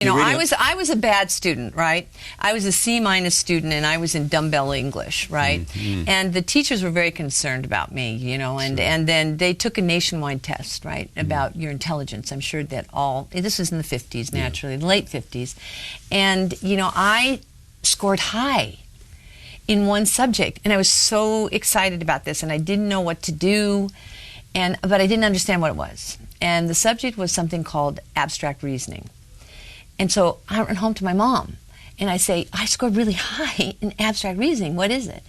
You know, I was a bad student, right? I was a C- student, and I was in dumbbell English, right? And the teachers were very concerned about me, you know, and then they took a nationwide test, right, about your intelligence. I'm sure that this was in the 50s, naturally, the late 50s. And, you know, I scored high in one subject, and I was so excited about this, and I didn't know what to do, but I didn't understand what it was. And the subject was something called abstract reasoning. And so I went home to my mom, and I say, I scored really high in abstract reasoning. What is it?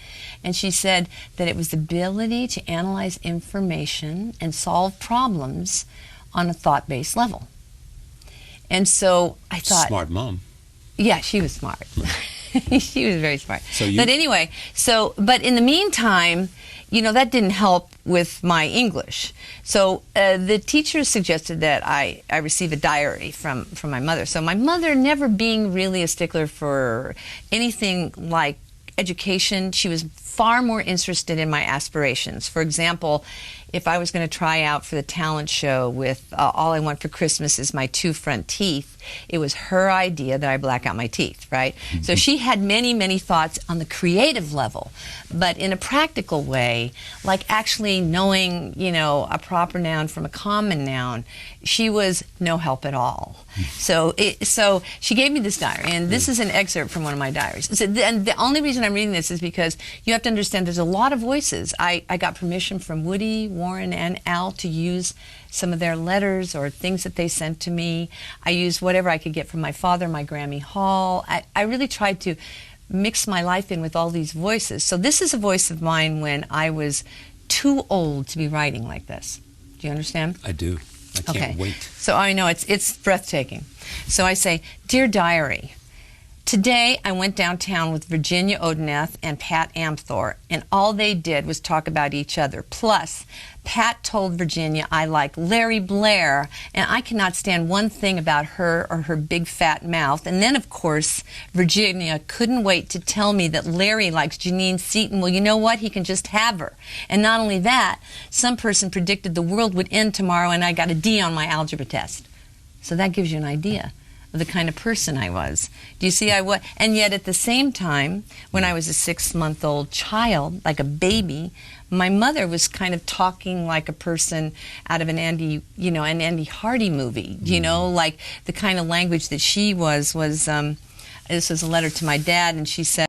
And she said that it was the ability to analyze information and solve problems on a thought-based level. And so I thought... Smart mom. Yeah, she was smart. She was very smart. But anyway, but in the meantime, you know, that didn't help with my English. So the teacher suggested that I receive a diary from my mother. So my mother, never being really a stickler for anything like education, she was far more interested in my aspirations. For example, if I was going to try out for the talent show with All I Want for Christmas Is My Two Front Teeth, it was her idea that I black out my teeth, right? So she had many, many thoughts on the creative level, but in a practical way, like actually knowing, you know, a proper noun from a common noun, she was no help at all. So she gave me this diary, and this is an excerpt from one of my diaries. So, and the only reason I'm reading this is because you have to understand there's a lot of voices. I got permission from Woody, Warren, and Al to use some of their letters or things that they sent to me. I used whatever I could get from my father, my Grammy Hall. I really tried to mix my life in with all these voices. So this is a voice of mine when I was too old to be writing like this. Do you understand? I do. I can't wait. So I know it's breathtaking. So I say, Dear Diary, today I went downtown with Virginia Odeneth and Pat Amthor, and all they did was talk about each other. Plus, Pat told Virginia I like Larry Blair, and I cannot stand one thing about her or her big fat mouth. And then, of course, Virginia couldn't wait to tell me that Larry likes Janine Seton. Well, you know what? He can just have her. And not only that, some person predicted the world would end tomorrow, and I got a D on my algebra test. So that gives you an idea of the kind of person I was. Do you see? And yet at the same time, when I was a 6-month-old child, like a baby, my mother was kind of talking like a person out of an Andy Hardy movie. You know, like the kind of language that she was. This was a letter to my dad, and she said,